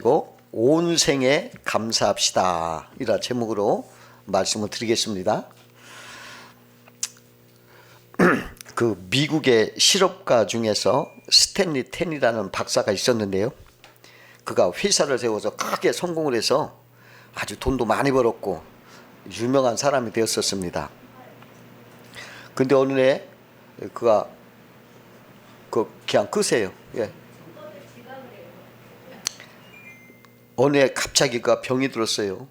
그리고 온 생에 감사합시다 이라 제목으로 말씀을 드리겠습니다. 그 미국의 실업가 중에서 스탠리 텐이라는 박사가 있었는데요. 그가 회사를 세워서 크게 성공을 해서 아주 돈도 많이 벌었고 유명한 사람이 되었었습니다. 근데 어느 날 그가 그냥 끄세요. 예. 어느 날 갑자기 그가 병이 들었어요.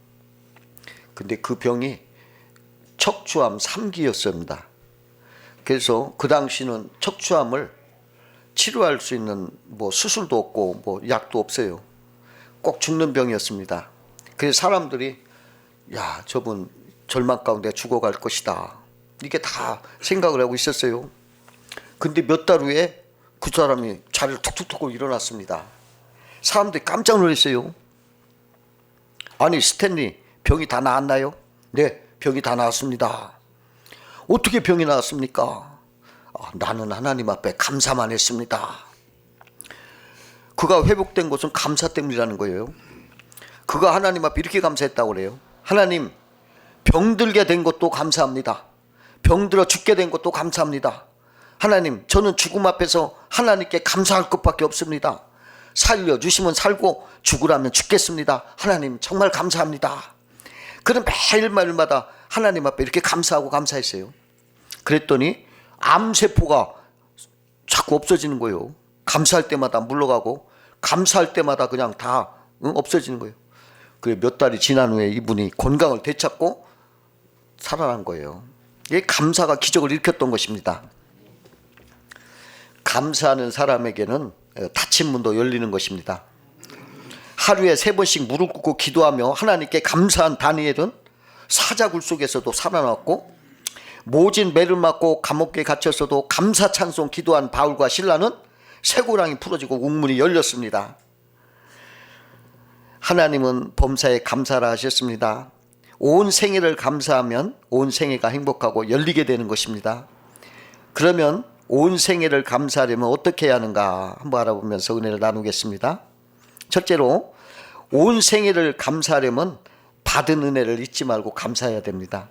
근데 그 병이 척추암 3기였습니다. 그래서 그 당시는 척추암을 치료할 수 있는 뭐 수술도 없고 뭐 약도 없어요. 꼭 죽는 병이었습니다. 그래서 사람들이 야, 저분 절망 가운데 죽어갈 것이다, 이게 다 생각을 하고 있었어요. 근데 몇 달 후에 그 사람이 자리를 툭툭 툭 일어났습니다. 사람들이 깜짝 놀랐어요. 아니, 스탠리, 병이 다 나았나요? 네, 병이 다 나았습니다. 어떻게 병이 나았습니까? 나는 하나님 앞에 감사만 했습니다. 그가 회복된 것은 감사 때문이라는 거예요. 그가 하나님 앞에 이렇게 감사했다고 그래요. 하나님, 병들게 된 것도 감사합니다. 병들어 죽게 된 것도 감사합니다. 하나님, 저는 죽음 앞에서 하나님께 감사할 것밖에 없습니다. 살려주시면 살고 죽으라면 죽겠습니다. 하나님 정말 감사합니다. 그는 매일마다 하나님 앞에 이렇게 감사하고 감사했어요. 그랬더니 암세포가 자꾸 없어지는 거예요. 감사할 때마다 물러가고 감사할 때마다 그냥 다 없어지는 거예요. 그래 몇 달이 지난 후에 이분이 건강을 되찾고 살아난 거예요. 이게 감사가 기적을 일으켰던 것입니다. 감사하는 사람에게는 닫힌 문도 열리는 것입니다. 하루에 3번씩 무릎 꿇고 기도하며 하나님께 감사한 다니엘은 사자굴 속에서도 살아났고, 모진 매를 맞고 감옥에 갇혔어도 감사 찬송 기도한 바울과 실라는 쇠고랑이 풀어지고 웅문이 열렸습니다. 하나님은 범사에 감사라 하셨습니다. 온 생애를 감사하면 온 생애가 행복하고 열리게 되는 것입니다. 그러면 온 생애를 감사하려면 어떻게 해야 하는가 한번 알아보면서 은혜를 나누겠습니다. 첫째로, 온 생애를 감사하려면 받은 은혜를 잊지 말고 감사해야 됩니다.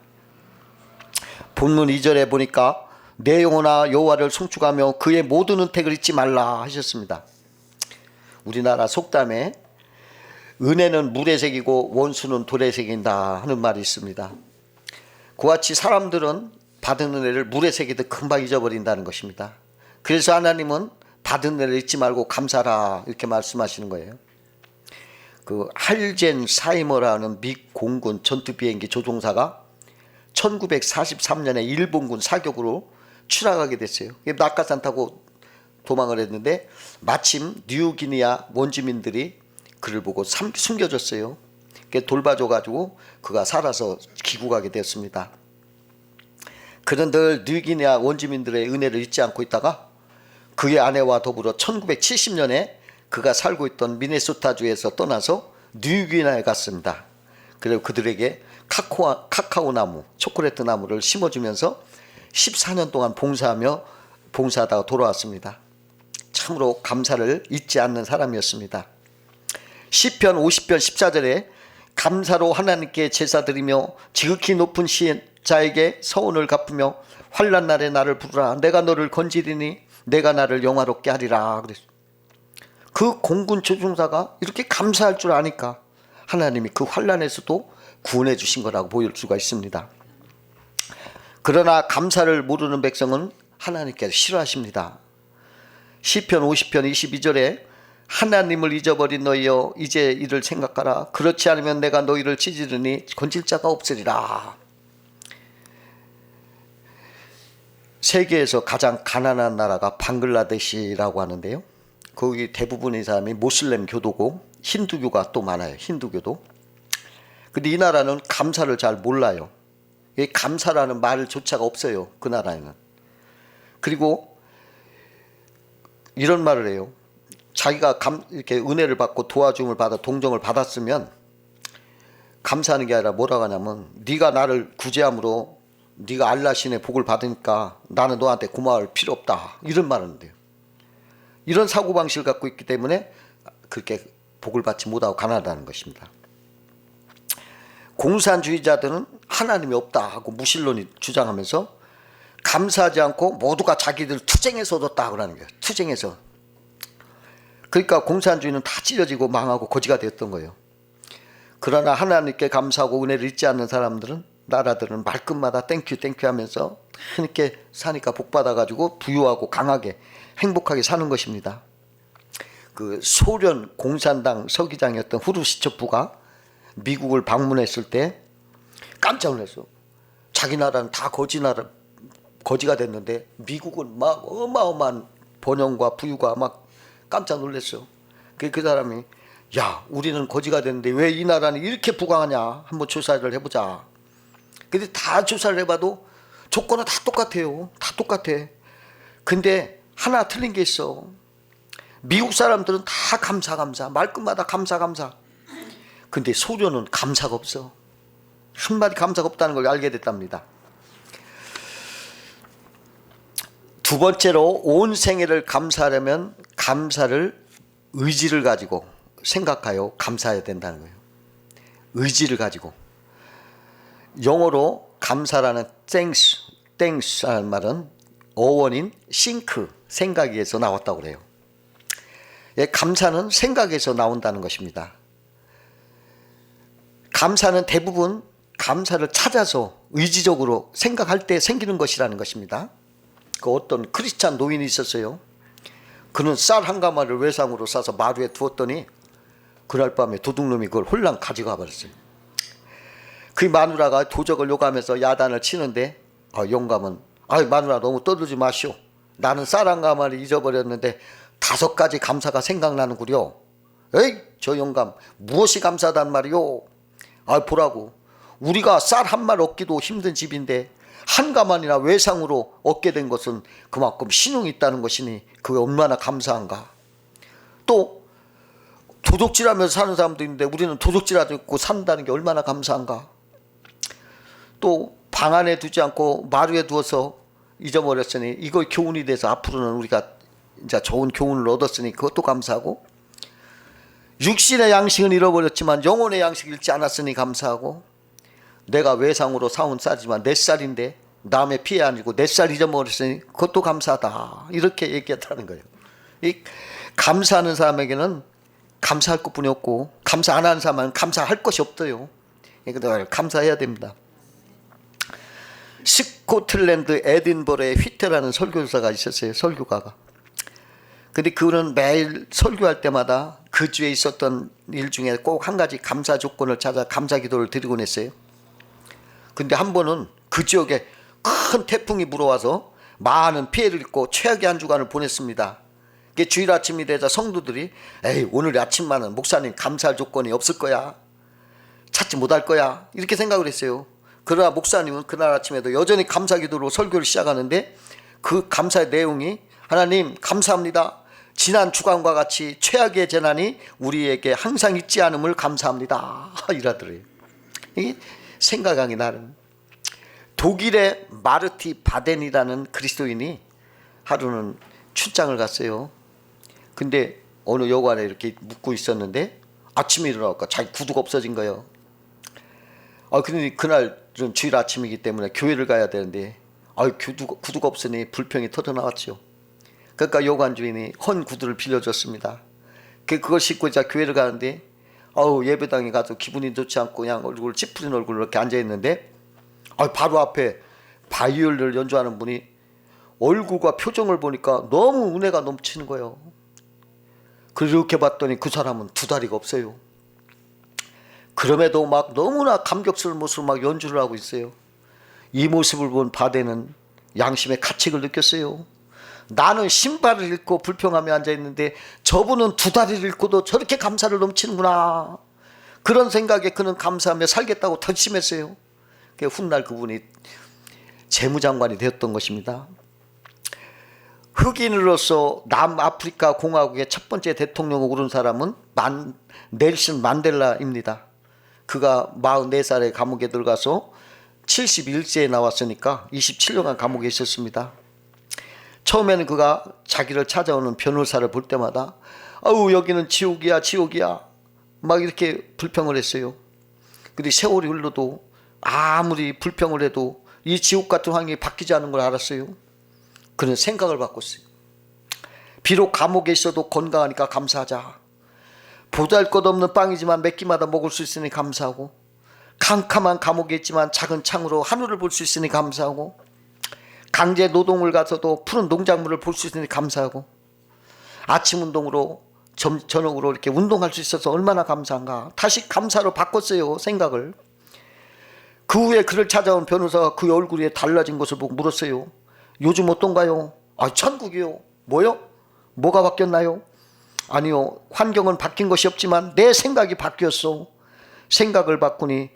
본문 2절에 보니까 내 영혼아 여호와를 송축하며 그의 모든 은택을 잊지 말라 하셨습니다. 우리나라 속담에 은혜는 물에 새기고 원수는 돌에 새긴다 하는 말이 있습니다. 그와 같이 사람들은 받은 은혜를 물에 새기듯 금방 잊어버린다는 것입니다. 그래서 하나님은 받은 은혜를 잊지 말고 감사하라 이렇게 말씀하시는 거예요. 그 할젠 사이머라는 미 공군 전투 비행기 조종사가 1943년에 일본군 사격으로 추락하게 됐어요. 낙하산 타고 도망을 했는데 마침 뉴기니아 원주민들이 그를 보고 숨겨줬어요. 돌봐줘가지고 그가 살아서 귀국하게 되었습니다. 그는 늘 뉴기니아 원주민들의 은혜를 잊지 않고 있다가 그의 아내와 더불어 1970년에 그가 살고 있던 미네소타주에서 떠나서 뉴기니아에 갔습니다. 그리고 그들에게 카카오 나무, 초콜릿 나무를 심어주면서 14년 동안 봉사하다가 돌아왔습니다. 참으로 감사를 잊지 않는 사람이었습니다. 시편 50편 14절에 감사로 하나님께 제사 드리며 지극히 높은 자에게 서원을 갚으며 환난 날에 나를 부르라. 내가 너를 건지리니 내가 나를 영화롭게 하리라. 그랬어요. 그 공군 조종사가 이렇게 감사할 줄 아니까 하나님이 그 환난에서도 구원해 주신 거라고 보일 수가 있습니다. 그러나 감사를 모르는 백성은 하나님께서 싫어하십니다. 시편 50편 22절에 하나님을 잊어버린 너희여 이제 이를 생각하라. 그렇지 않으면 내가 너희를 찢으리니 건질 자가 없으리라. 세계에서 가장 가난한 나라가 방글라데시라고 하는데요. 거기 대부분의 사람이 모슬렘 교도고 힌두교가 또 많아요. 힌두교도. 근데 이 나라는 감사를 잘 몰라요. 감사라는 말조차가 없어요. 그 나라에는. 그리고 이런 말을 해요. 자기가 이렇게 은혜를 받고 도와줌을 받아 동정을 받았으면 감사하는 게 아니라 뭐라고 하냐면 네가 나를 구제함으로 네가 알라 신의 복을 받으니까 나는 너한테 고마울 필요 없다, 이런 말을 한대요. 이런 사고방식을 갖고 있기 때문에 그렇게 복을 받지 못하고 가난하다는 것입니다. 공산주의자들은 하나님이 없다 하고 무신론이 주장하면서 감사하지 않고 모두가 자기들 투쟁해서 얻었다 그러는 거예요. 투쟁해서. 그러니까 공산주의는 다 찢어지고 망하고 거지가 되었던 거예요. 그러나 하나님께 감사하고 은혜를 잊지 않는 사람들은, 나라들은 말끝마다 땡큐 땡큐 하면서 이렇게 사니까 복 받아가지고 부유하고 강하게 행복하게 사는 것입니다. 그 소련 공산당 서기장이었던 후르시초프가 미국을 방문했을 때 깜짝 놀랐어. 자기 나라는 다 거지가 됐는데 미국은 막 어마어마한 번영과 부유가 막 깜짝 놀랐어. 그 사람이 야, 우리는 거지가 됐는데 왜 이 나라는 이렇게 부강하냐, 한번 조사를 해보자. 근데 다 조사를 해봐도 조건은 다 똑같아요. 다 똑같아. 근데 하나 틀린 게 있어. 미국 사람들은 다 감사 말끝마다 감사. 근데 소련은 감사가 없어. 한마디 감사가 없다는 걸 알게 됐답니다. 두 번째로 온 생애를 감사하려면 감사를 의지를 가지고 생각하여 감사해야 된다는 거예요. 의지를 가지고. 영어로 감사라는 thanks라는 말은 어원인 think, 생각에서 나왔다고 그래요. 감사는 생각에서 나온다는 것입니다. 감사는 대부분 감사를 찾아서 의지적으로 생각할 때 생기는 것이라는 것입니다. 그 어떤 크리스찬 노인이 있었어요. 그는 쌀 한 가마를 외상으로 싸서 마루에 두었더니 그날 밤에 도둑놈이 그걸 홀랑 가져가 버렸어요. 그 마누라가 도적을 요구하면서 야단을 치는데 영감은 마누라 너무 떠들지 마시오. 나는 쌀 한 가마를 잊어버렸는데 5가지 감사가 생각나는구려. 에이 저 영감 무엇이 감사하단 말이오. 보라고 우리가 쌀 한 말 얻기도 힘든 집인데 한 가만이나 외상으로 얻게 된 것은 그만큼 신용이 있다는 것이니 그게 얼마나 감사한가. 또 도둑질하면서 사는 사람도 있는데 우리는 도둑질하지 않고 산다는 게 얼마나 감사한가. 또 방 안에 두지 않고 마루에 두어서 잊어버렸으니 이거 교훈이 돼서 앞으로는 우리가 이제 좋은 교훈을 얻었으니 그것도 감사하고, 육신의 양식은 잃어버렸지만 영혼의 양식을 잃지 않았으니 감사하고, 내가 외상으로 사온 쌀이지만 내 쌀인데 남의 피해 아니고 내 쌀 잊어버렸으니 그것도 감사하다. 이렇게 얘기했다는 거예요. 이 감사하는 사람에게는 감사할 것뿐이 없고 감사 안 하는 사람은 감사할 것이 없어요. 그러니까 감사해야 됩니다. 스코틀랜드 에딘버러에 휘트라는 설교사가 있었어요. 설교가가. 근데 그는 매일 설교할 때마다 그 주에 있었던 일 중에 꼭 한 가지 감사 조건을 찾아 감사 기도를 드리곤 했어요. 근데 한 번은 그 지역에 큰 태풍이 불어와서 많은 피해를 입고 최악의 한 주간을 보냈습니다. 주일 아침이 되자 성도들이 에이 오늘 아침만은 목사님 감사할 조건이 없을 거야, 찾지 못할 거야, 이렇게 생각을 했어요. 그러나 목사님은 그날 아침에도 여전히 감사 기도로 설교를 시작하는데 그 감사의 내용이 하나님 감사합니다. 지난 주간과 같이 최악의 재난이 우리에게 항상 있지 않음을 감사합니다. 이라더래요. 이게 생각하기 나름. 독일의 마르티 바덴이라는 그리스도인이 하루는 출장을 갔어요. 근데 어느 여관에 이렇게 묵고 있었는데 아침에 일어나니까 자기 구두가 없어진 거예요. 근데 그날은 주일 아침이기 때문에 교회를 가야 되는데 구두가 없으니 불평이 터져나왔죠. 그러니까 여관 주인이 헌 구두를 빌려줬습니다. 그걸 신고 이제 교회를 가는데 예배당에 가서 기분이 좋지 않고 그냥 얼굴 찌푸린 얼굴로 이렇게 앉아있는데 바로 앞에 바이올린을 연주하는 분이 얼굴과 표정을 보니까 너무 은혜가 넘치는 거예요. 그렇게 봤더니 그 사람은 2다리가 없어요. 그럼에도 막 너무나 감격스러운 모습으로 막 연주를 하고 있어요. 이 모습을 본 바데는 양심의 가책을 느꼈어요. 나는 신발을 잃고 불평하며 앉아있는데 저분은 2다리를 잃고도 저렇게 감사를 넘치는구나. 그런 생각에 그는 감사하며 살겠다고 결심했어요. 훗날 그분이 재무장관이 되었던 것입니다. 흑인으로서 남아프리카 공화국의 첫 번째 대통령을 오른 사람은 넬슨 만델라입니다. 그가 44살에 감옥에 들어가서 71세에 나왔으니까 27년간 감옥에 있었습니다. 처음에는 그가 자기를 찾아오는 변호사를 볼 때마다 여기는 지옥이야 지옥이야, 막 이렇게 불평을 했어요. 근데 세월이 흘러도 아무리 불평을 해도 이 지옥 같은 환경이 바뀌지 않은 걸 알았어요. 그런 생각을 바꿨어요. 비록 감옥에 있어도 건강하니까 감사하자. 보잘것없는 빵이지만 몇 끼마다 먹을 수 있으니 감사하고, 캄캄한 감옥에 있지만 작은 창으로 하늘을 볼 수 있으니 감사하고, 강제 노동을 가서도 푸른 농작물을 볼 수 있으니 감사하고, 아침 운동으로 저녁으로 이렇게 운동할 수 있어서 얼마나 감사한가. 다시 감사로 바꿨어요, 생각을. 그 후에 그를 찾아온 변호사가 그 얼굴이 달라진 것을 보고 물었어요. 요즘 어떤가요? 아, 천국이요. 뭐요? 뭐가 바뀌었나요? 아니요, 환경은 바뀐 것이 없지만 내 생각이 바뀌었어. 생각을 바꾸니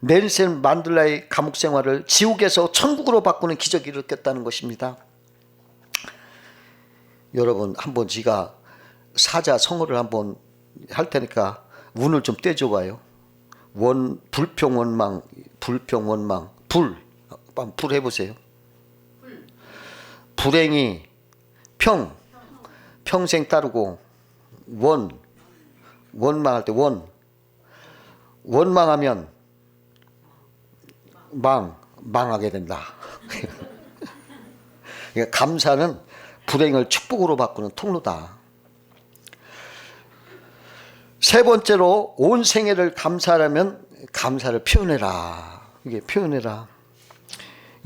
넬슨 만델라의 감옥 생활을 지옥에서 천국으로 바꾸는 기적이 일으켰다는 것입니다. 여러분, 한번 제가 사자성어를 한번 할 테니까 운을 좀 떼줘 봐요. 불평원망, 불평원망, 불 해보세요. 불행이 평생 따르고, 원망할 때 원망하면 망하게 된다. 그러니까 감사는 불행을 축복으로 바꾸는 통로다. 세 번째로, 온 생애를 감사하려면 감사를 표현해라. 이게 표현해라.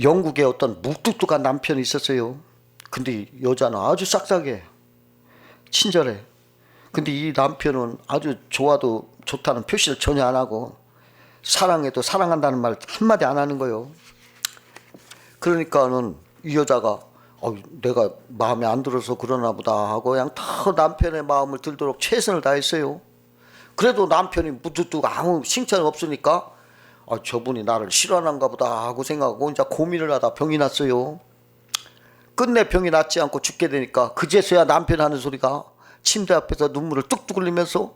영국에 어떤 무뚝뚝한 남편이 있었어요. 근데 여자는 아주 싹싹해, 친절해. 근데 이 남편은 아주 좋아도 좋다는 표시를 전혀 안 하고, 사랑해도 사랑한다는 말 한마디 안 하는 거예요. 그러니까는 이 여자가 내가 마음에 안 들어서 그러나 보다 하고 그냥 더 남편의 마음을 들도록 최선을 다했어요. 그래도 남편이 무뚝뚝 아무 칭찬이 없으니까 저분이 나를 싫어하는가 보다 하고 생각하고 이제 고민을 하다 병이 났어요. 끝내 병이 낫지 않고 죽게 되니까 그제서야 남편 하는 소리가, 침대 앞에서 눈물을 뚝뚝 흘리면서,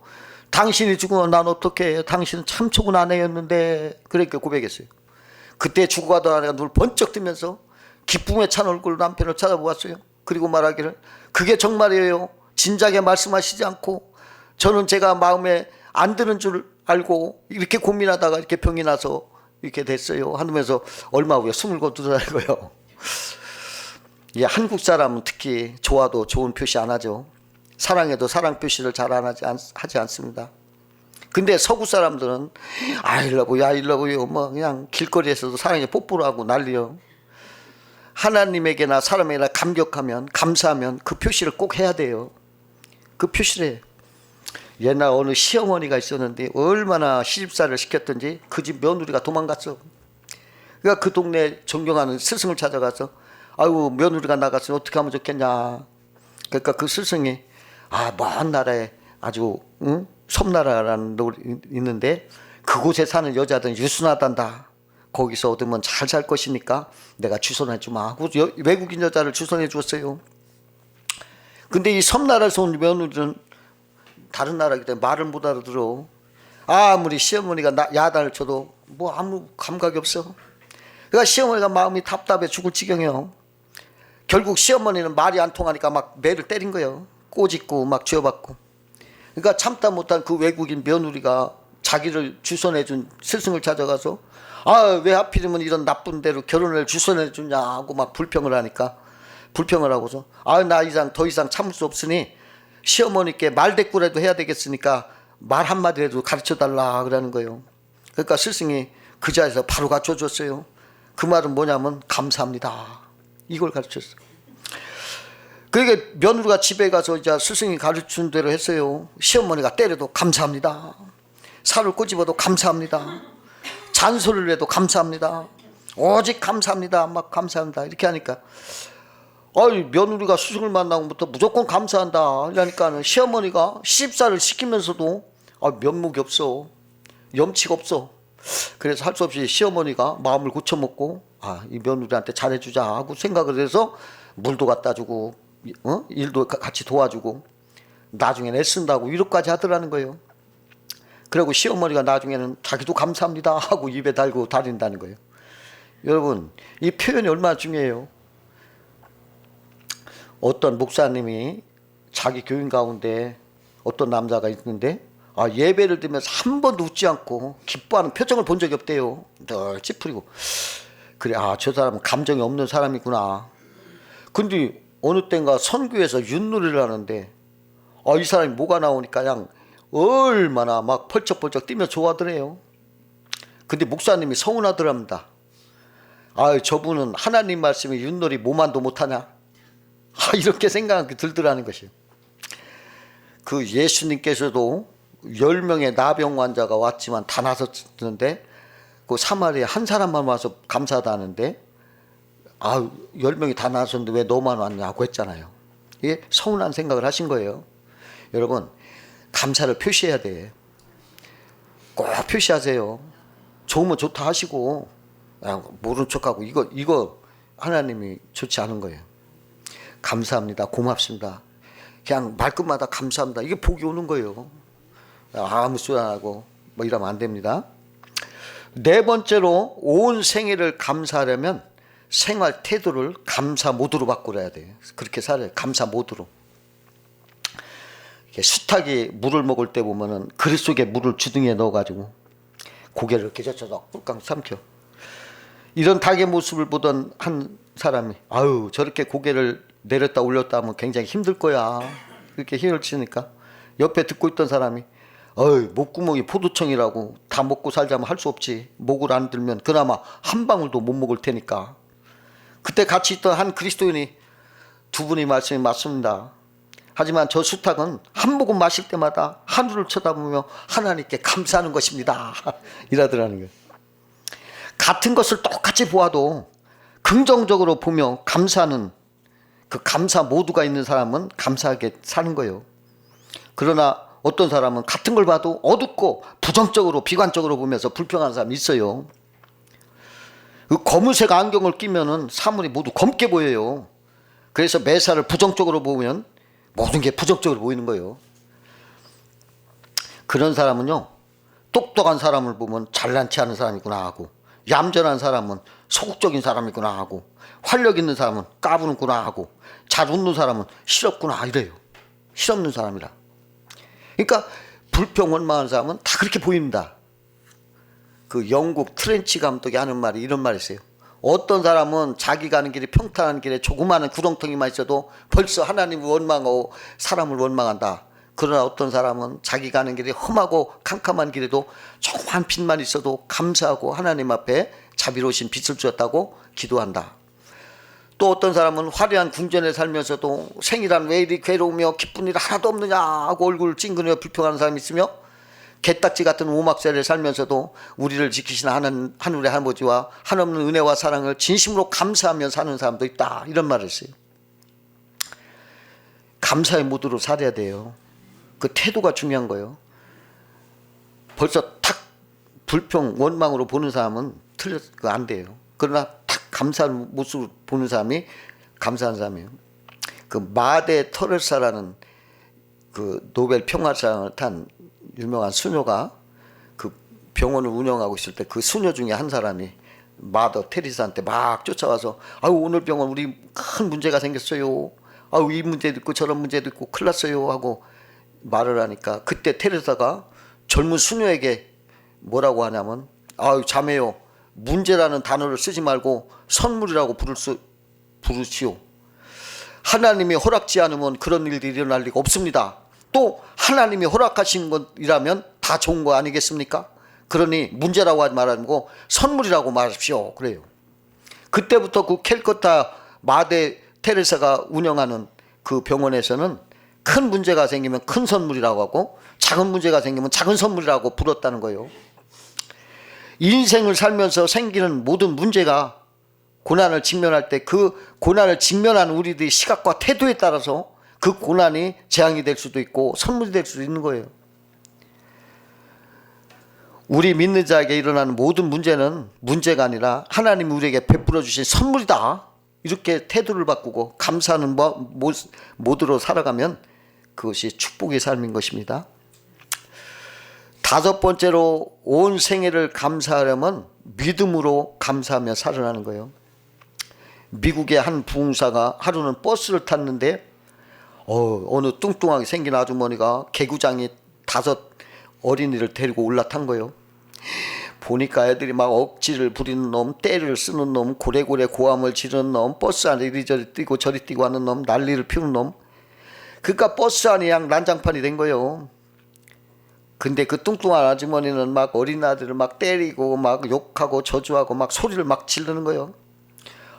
당신이 죽으면 난 어떡해, 당신은 참 좋은 아내였는데, 그렇게 고백했어요. 그때 죽어가던 아내가 눈을 번쩍 뜨면서 기쁨에 찬 얼굴로 남편을 쳐다보았어요. 그리고 말하기를, 그게 정말이에요. 진작에 말씀하시지 않고 저는 제가 마음에 안 드는 줄 알고 이렇게 고민하다가 이렇게 병이 나서 이렇게 됐어요 하면서 얼마 후에 숨을 거두더라고요. 예, 한국 사람은 특히 좋아도 좋은 표시 안 하죠. 사랑해도 사랑 표시를 잘 안 하지 않습니다. 근데 서구 사람들은 I love you, I love you 뭐 그냥 길거리에서도 사랑에 뽀뽀를 하고 난리요. 하나님에게나 사람에게나 감격하면, 감사하면 그 표시를 꼭 해야 돼요. 그 표시를 해요. 옛날 어느 시어머니가 있었는데 얼마나 시집살이를 시켰던지 그 집 며느리가 도망갔어. 그러니까 그 동네 존경하는 스승을 찾아가서, 아이고 며느리가 나갔으니 어떻게 하면 좋겠냐. 그러니까 그 스승이 먼 나라에 아주 섬나라라는 곳이 있는데 그곳에 사는 여자들은 유순하단다. 거기서 얻으면 잘 살 것이니까 내가 주선해 주마 하고 외국인 여자를 주선해 줬어요. 근데 이 섬나라에서 온 며느리는 다른 나라이기 때문에 말을 못 알아들어. 아무리 시어머니가 야단을 쳐도 뭐 아무 감각이 없어. 그러니까 시어머니가 마음이 답답해 죽을 지경이에요. 결국 시어머니는 말이 안 통하니까 막 매를 때린 거예요. 꼬집고 막 쥐어받고. 그러니까 참다 못한 그 외국인 며느리가 자기를 주선해준 스승을 찾아가서 왜 하필이면 이런 나쁜 데로 결혼을 주선해주냐 하고 막 불평을 하니까, 불평을 하고서 나 더 이상 참을 수 없으니 시어머니께 말대꾸라도 해야 되겠으니까 말 한마디라도 가르쳐달라 그러는 거예요. 그러니까 스승이 그 자리에서 바로 가르쳐줬어요. 그 말은 뭐냐면 감사합니다, 이걸 가르쳤어요. 그러니까 며느리가 집에 가서 이제 스승이 가르친 대로 했어요. 시어머니가 때려도 감사합니다, 살을 꼬집어도 감사합니다, 잔소리를 해도 감사합니다, 오직 감사합니다, 막 감사합니다 이렇게 하니까 며느리가 스승을 만나고부터 무조건 감사한다 그러니까 시어머니가 시집살을 시키면서도 면목이 없어, 염치가 없어. 그래서 할 수 없이 시어머니가 마음을 고쳐먹고 이 며느리한테 잘해주자 하고 생각을 해서 물도 갖다 주고 일도 같이 도와주고 나중에는 애쓴다고 위로까지 하더라는 거예요. 그리고 시어머니가 나중에는 자기도 감사합니다 하고 입에 달고 다닌다는 거예요. 여러분, 이 표현이 얼마나 중요해요. 어떤 목사님이 자기 교인 가운데 어떤 남자가 있는데 예배를 드리면서 한 번도 웃지 않고 기뻐하는 표정을 본 적이 없대요. 늘 찌푸리고. 그래, 저 사람은 감정이 없는 사람이구나. 근데 어느 땐가 선교에서 윷놀이를 하는데 이 사람이 뭐가 나오니까 그냥 얼마나 막 펄쩍펄쩍 뛰며 좋아하더래요. 근데 목사님이 서운하더랍니다. 저분은 하나님 말씀이 윷놀이 뭐만도 못하냐? 이렇게 생각이 들더라는 것이에요. 그 예수님께서도 10명의 나병 환자가 왔지만 다 나섰는데 그 사마리아 한 사람만 와서 감사하다는데 10명이 다 나섰는데 왜 너만 왔냐고 했잖아요. 이게 서운한 생각을 하신 거예요. 여러분, 감사를 표시해야 돼. 꼭 표시하세요. 좋으면 좋다 하시고 모른 척하고 이거 하나님이 좋지 않은 거예요. 감사합니다. 고맙습니다. 그냥 말끝마다 감사합니다. 이게 복이 오는 거예요. 아무 소리 안 하고 뭐 이러면 안 됩니다. 네 번째로 온 생애를 감사하려면 생활 태도를 감사 모드로 바꾸어야 돼요. 그렇게 살아요. 감사 모드로. 수탉이 물을 먹을 때 보면은 그릇 속에 물을 주둥이에 넣어가지고 고개를 이렇게 젖혀서 꿀꺽 삼켜. 이런 닭의 모습을 보던 한 사람이 저렇게 고개를 내렸다 올렸다 하면 굉장히 힘들 거야. 그렇게 힘을 치니까 옆에 듣고 있던 사람이 목구멍이 포도청이라고 다 먹고 살자면 할 수 없지. 목을 안 들면 그나마 한 방울도 못 먹을 테니까. 그때 같이 있던 한 그리스도인이 두 분이 말씀이 맞습니다. 하지만 저 수탉은 한 모금 마실 때마다 하늘을 쳐다보며 하나님께 감사하는 것입니다. 이러더라는 거예요. 같은 것을 똑같이 보아도 긍정적으로 보며 감사하는 그 감사 모두가 있는 사람은 감사하게 사는 거예요. 그러나 어떤 사람은 같은 걸 봐도 어둡고 부정적으로 비관적으로 보면서 불평하는 사람이 있어요. 그 검은색 안경을 끼면은 사물이 모두 검게 보여요. 그래서 매사를 부정적으로 보면 모든 게 부정적으로 보이는 거예요. 그런 사람은요, 똑똑한 사람을 보면 잘난치 않은 사람이구나 하고, 얌전한 사람은 소극적인 사람이구나 하고, 활력 있는 사람은 까부는구나 하고, 잘 웃는 사람은 실없구나 이래요. 실없는 사람이라. 그러니까 불평 원망하는 사람은 다 그렇게 보입니다. 그 영국 트렌치 감독이 하는 말이 이런 말이 있어요. 어떤 사람은 자기 가는 길이 평탄한 길에 조그마한 구렁텅이만 있어도 벌써 하나님을 원망하고 사람을 원망한다. 그러나 어떤 사람은 자기 가는 길이 험하고 캄캄한 길에도 조그만 빛만 있어도 감사하고 하나님 앞에 자비로우신 빛을 주었다고 기도한다. 또 어떤 사람은 화려한 궁전에 살면서도 생이란 왜 이리 괴로우며 기쁜 일 하나도 없느냐 하고 얼굴을 찡그리며 불평하는 사람이 있으며, 개딱지 같은 오막살이를 살면서도 우리를 지키시는 하늘의 아버지와 한없는 은혜와 사랑을 진심으로 감사하며 사는 사람도 있다. 이런 말을 했어요. 감사의 모드로 살아야 돼요. 그 태도가 중요한 거예요. 벌써 탁 불평 원망으로 보는 사람은 안 돼요. 그러나 탁 감사한 모습으로 보는 사람이 감사한 사람이에요. 그 마데 테레사라는 그 노벨 평화상을 탄 유명한 수녀가 그 병원을 운영하고 있을 때 그 수녀 중에 한 사람이 마더 테레사한테 막 쫓아와서 오늘 병원 우리 큰 문제가 생겼어요. 이 문제도 있고 저런 문제도 있고 큰일 났어요 하고 말을 하니까, 그때 테레사가 젊은 수녀에게 뭐라고 하냐면 자매요, 문제라는 단어를 쓰지 말고 선물이라고 부르시오. 하나님이 허락지 않으면 그런 일들이 일어날 리가 없습니다. 또 하나님이 허락하신 것이라면 다 좋은 거 아니겠습니까? 그러니 문제라고 하지 말고 선물이라고 말하십시오. 그래요. 그때부터 그 캘커타 마대 테레사가 운영하는 그 병원에서는 큰 문제가 생기면 큰 선물이라고 하고 작은 문제가 생기면 작은 선물이라고 불렀다는 거예요. 인생을 살면서 생기는 모든 문제가, 고난을 직면할 때 그 고난을 직면하는 우리들의 시각과 태도에 따라서 그 고난이 재앙이 될 수도 있고 선물이 될 수도 있는 거예요. 우리 믿는 자에게 일어나는 모든 문제는 문제가 아니라 하나님이 우리에게 베풀어 주신 선물이다. 이렇게 태도를 바꾸고 감사하는 모드로 살아가면 그것이 축복의 삶인 것입니다. 다섯 번째로 온 생애를 감사하려면 믿음으로 감사하며 살아가는 거예요. 미국의 한 부흥사가 하루는 버스를 탔는데 어느 뚱뚱하게 생긴 아주머니가 개구장이 5 어린이를 데리고 올라탄 거예요. 보니까 애들이 막 억지를 부리는 놈, 때를 쓰는 놈, 고래고래 고함을 지르는 놈, 버스 안에 이리저리 뛰고 저리 뛰고 하는 놈, 난리를 피우는 놈. 그러니까 버스 안이 양 난장판이 된 거예요. 근데 그 뚱뚱한 아주머니는 막 어린 아들을 막 때리고 막 욕하고 저주하고 막 소리를 막 지르는 거예요.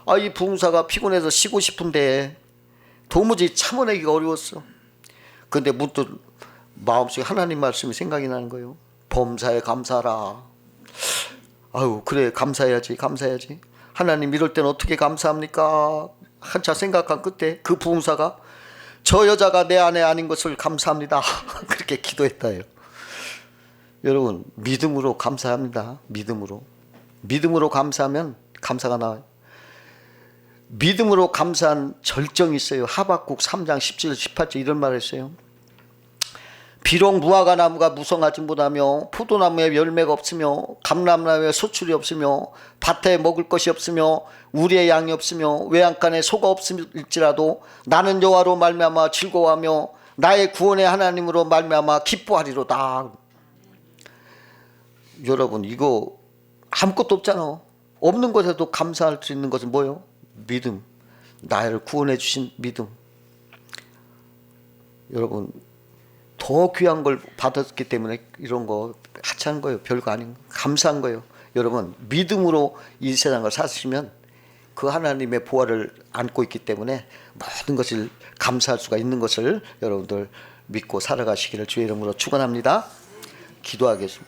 아, 이 부흥사가 피곤해서 쉬고 싶은데 도무지 참아내기가 어려웠어. 근데 문득 마음속에 하나님 말씀이 생각이 나는 거예요. 범사에 감사하라. 아유, 그래, 감사해야지. 하나님, 이럴 땐 어떻게 감사합니까? 한참 생각한 끝에 그 부흥사가 저 여자가 내 아내 아닌 것을 감사합니다. 그렇게 기도했다요. 여러분, 믿음으로 감사합니다. 믿음으로 감사하면 감사가 나와요. 믿음으로 감사한 절정이 있어요. 하박국 3장 17, 18절 이런 말을 했어요. 비록 무화과 나무가 무성하지 못하며 포도나무에 열매가 없으며 감람나무에 소출이 없으며 밭에 먹을 것이 없으며 우리의 양이 없으며 외양간에 소가 없을지라도 나는 여호와로 말미암아 즐거워하며 나의 구원의 하나님으로 말미암아 기뻐하리로다. 여러분, 이거 아무것도 없잖아. 없는 것에도 감사할 수 있는 것은 뭐예요? 믿음. 나를 구원해 주신 믿음. 여러분, 더 귀한 걸 받았기 때문에 이런 거 하찮은 거예요. 별거 아닌 감사한 거예요. 여러분, 믿음으로 이 세상을 사시면 그 하나님의 보화를 안고 있기 때문에 모든 것을 감사할 수가 있는 것을 여러분들 믿고 살아가시기를 주의 이름으로 축원합니다. 기도하겠습니다.